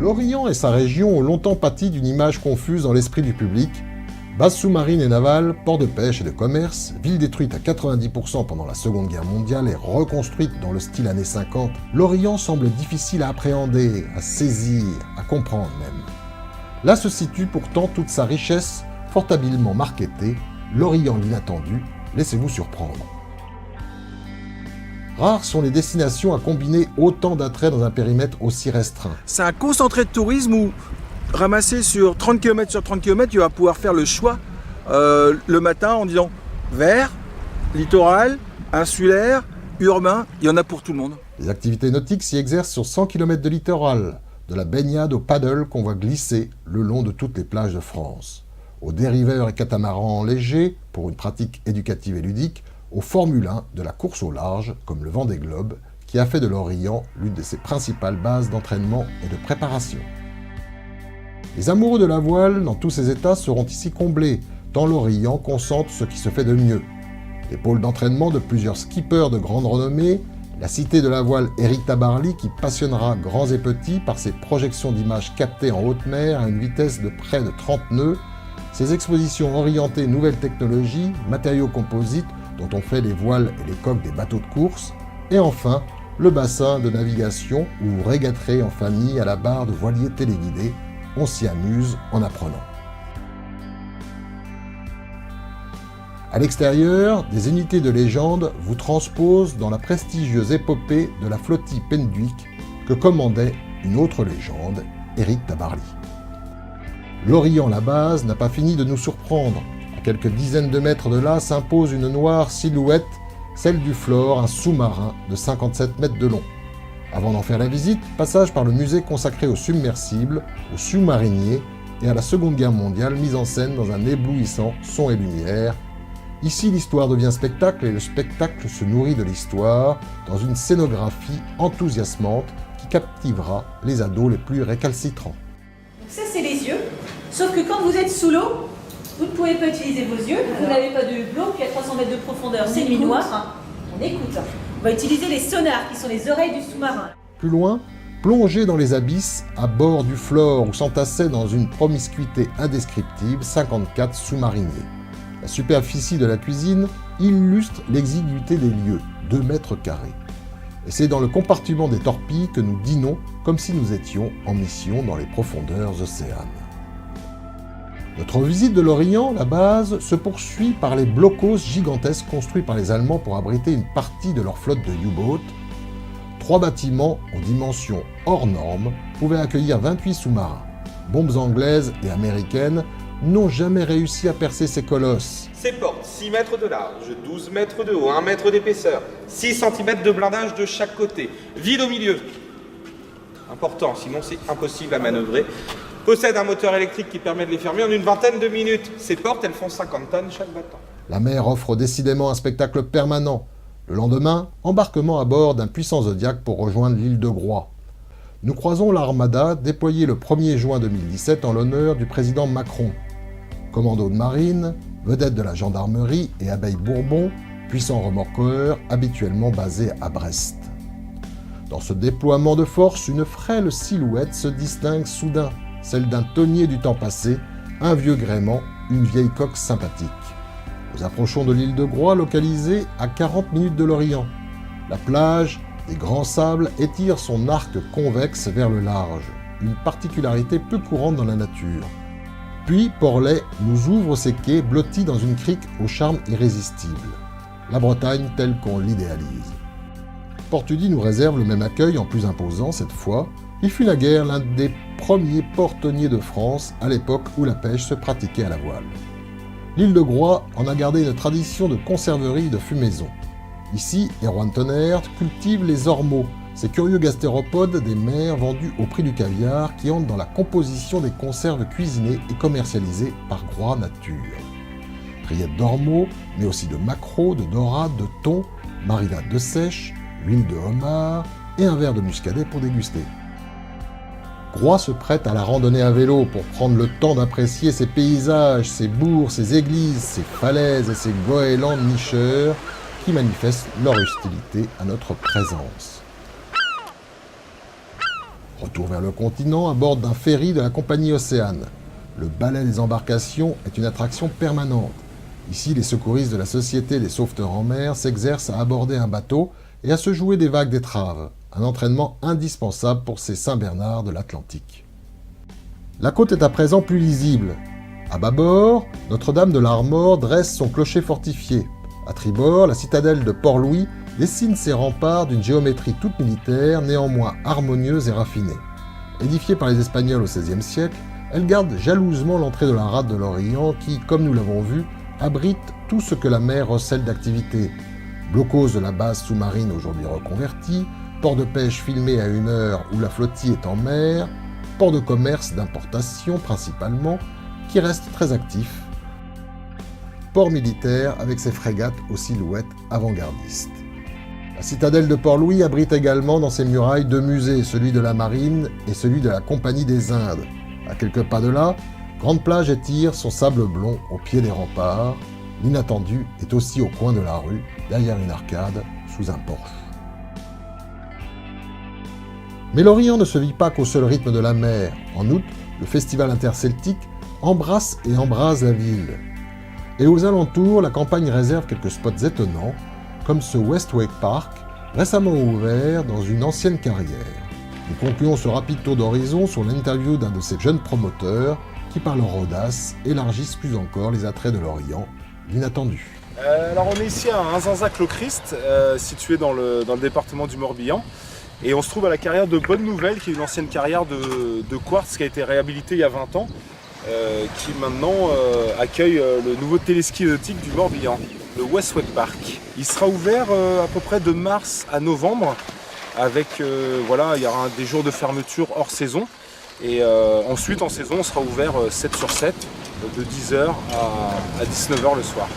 L'Orient et sa région ont longtemps pâti d'une image confuse dans l'esprit du public. Base sous-marine et navale, port de pêche et de commerce, ville détruite à 90% pendant la Seconde Guerre mondiale et reconstruite dans le style années 50, l'Orient semble difficile à appréhender, à saisir, à comprendre même. Là se situe pourtant toute sa richesse, fort habilement marketée, l'Orient l'inattendu, laissez-vous surprendre. Rares sont les destinations à combiner autant d'attraits dans un périmètre aussi restreint. C'est un concentré de tourisme où, ramassé sur 30 km sur 30 km, tu vas pouvoir faire le choix le matin en disant vert, littoral, insulaire, urbain, il y en a pour tout le monde. Les activités nautiques s'y exercent sur 100 km de littoral, de la baignade au paddle qu'on voit glisser le long de toutes les plages de France, aux dériveurs et catamarans légers pour une pratique éducative et ludique, au Formule 1 de la course au large, comme le Vendée Globe, qui a fait de l'Orient l'une de ses principales bases d'entraînement et de préparation. Les amoureux de la voile, dans tous ses états, seront ici comblés, tant l'Orient concentre ce qui se fait de mieux. Les pôles d'entraînement de plusieurs skippers de grande renommée, la cité de la voile Éric Tabarly qui passionnera grands et petits par ses projections d'images captées en haute mer à une vitesse de près de 30 nœuds, ses expositions orientées nouvelles technologies, matériaux composites dont on fait les voiles et les coques des bateaux de course, et enfin le bassin de navigation où vous régaterez en famille à la barre de voiliers téléguidés. On s'y amuse en apprenant. À l'extérieur, des unités de légende vous transposent dans la prestigieuse épopée de la flottille Penduic que commandait une autre légende, Éric Tabarly. L'Orient, la base, n'a pas fini de nous surprendre. À quelques dizaines de mètres de là s'impose une noire silhouette, celle du Flore, un sous-marin de 57 mètres de long. Avant d'en faire la visite, passage par le musée consacré aux submersibles, aux sous-mariniers et à la Seconde Guerre mondiale mise en scène dans un éblouissant son et lumière. Ici, l'histoire devient spectacle et le spectacle se nourrit de l'histoire dans une scénographie enthousiasmante qui captivera les ados les plus récalcitrants. Ça, c'est les yeux, sauf que quand vous êtes sous l'eau, vous ne pouvez pas utiliser vos yeux, vous n'avez pas de hublot, puis à 300 mètres de profondeur, c'est nuit noire. On écoute. On va utiliser les sonars, qui sont les oreilles du sous-marin. Plus loin, plongez dans les abysses à bord du Flore où s'entassaient dans une promiscuité indescriptible 54 sous-mariniers. La superficie de la cuisine illustre l'exiguïté des lieux, 2 mètres carrés. Et c'est dans le compartiment des torpilles que nous dînons comme si nous étions en mission dans les profondeurs océanes. Notre visite de l'Orient, la base, se poursuit par les blocos gigantesques construits par les Allemands pour abriter une partie de leur flotte de U-boats. 3 bâtiments aux dimensions hors normes pouvaient accueillir 28 sous-marins. Bombes anglaises et américaines n'ont jamais réussi à percer ces colosses. Ces portes, 6 mètres de large, 12 mètres de haut, 1 mètre d'épaisseur, 6 cm de blindage de chaque côté, vide au milieu. Important, sinon c'est impossible à manœuvrer. Possède un moteur électrique qui permet de les fermer en une vingtaine de minutes. Ces portes, elles font 50 tonnes chaque battant. La mer offre décidément un spectacle permanent. Le lendemain, embarquement à bord d'un puissant Zodiac pour rejoindre l'île de Groix. Nous croisons l'Armada déployée le 1er juin 2017 en l'honneur du président Macron. Commando de marine, vedette de la gendarmerie et abeille Bourbon, puissant remorqueur habituellement basé à Brest. Dans ce déploiement de force, une frêle silhouette se distingue soudain, celle d'un tonnier du temps passé, un vieux gréement, une vieille coque sympathique. Nous approchons de l'île de Groix, localisée à 40 minutes de l'Orient. La plage, des grands sables, étire son arc convexe vers le large, une particularité peu courante dans la nature. Puis Port-Laid nous ouvre ses quais blottis dans une crique au charme irrésistible. La Bretagne telle qu'on l'idéalise. Port-Tudy nous réserve le même accueil en plus imposant cette fois. Il fut naguère l'un des premiers ports tonniers de France à l'époque où la pêche se pratiquait à la voile. L'île de Groix en a gardé une tradition de conserverie et de fumaison. Ici, Erwan Tonnerre cultive les ormeaux, ces curieux gastéropodes des mers vendus au prix du caviar qui entrent dans la composition des conserves cuisinées et commercialisées par Groix Nature. Rillettes d'ormeaux, mais aussi de maquereaux, de dorades, de thon, marinade de sèche, huile de homard et un verre de muscadet pour déguster. Groix se prête à la randonnée à vélo pour prendre le temps d'apprécier ses paysages, ses bourgs, ses églises, ses falaises et ses goélands nicheurs qui manifestent leur hostilité à notre présence. Retour vers le continent à bord d'un ferry de la compagnie Océane. Le balai des embarcations est une attraction permanente. Ici, les secouristes de la Société des sauveteurs en mer s'exercent à aborder un bateau et à se jouer des vagues d'étrave, un entraînement indispensable pour ces Saint-Bernard de l'Atlantique. La côte est à présent plus lisible. À bâbord, Notre-Dame de l'Armor dresse son clocher fortifié. À tribord, la citadelle de Port-Louis dessine ses remparts d'une géométrie toute militaire, néanmoins harmonieuse et raffinée. Édifiée par les Espagnols au XVIe siècle, elle garde jalousement l'entrée de la rade de l'Orient qui, comme nous l'avons vu, abrite tout ce que la mer recèle d'activité. Blocos de la base sous-marine aujourd'hui reconvertie, port de pêche filmé à une heure où la flottille est en mer, port de commerce d'importation principalement, qui reste très actif, port militaire avec ses frégates aux silhouettes avant-gardistes. La citadelle de Port-Louis abrite également dans ses murailles 2 musées, celui de la Marine et celui de la Compagnie des Indes. À quelques pas de là, Grande Plage étire son sable blond au pied des remparts. L'inattendu est aussi au coin de la rue, derrière une arcade, sous un porche. Mais l'Orient ne se vit pas qu'au seul rythme de la mer. En août, le festival interceltique embrasse et embrase la ville. Et aux alentours, la campagne réserve quelques spots étonnants, comme ce Westwake Park, récemment ouvert dans une ancienne carrière. Nous concluons ce rapide tour d'horizon sur l'interview d'un de ces jeunes promoteurs qui, par leur audace, élargissent plus encore les attraits de l'Orient, l'inattendu. Alors on est ici à Inzanzac-le-Christ, situé dans le département du Morbihan. Et on se trouve à la carrière de Bonne Nouvelle, qui est une ancienne carrière de quartz qui a été réhabilitée il y a 20 ans, qui maintenant accueille le nouveau téléski nautique du Morbihan, le Westwake Park. Il sera ouvert à peu près de mars à novembre, avec voilà, il y aura des jours de fermeture hors saison. Et ensuite en saison on sera ouvert 7 sur 7, de 10h à 19h le soir.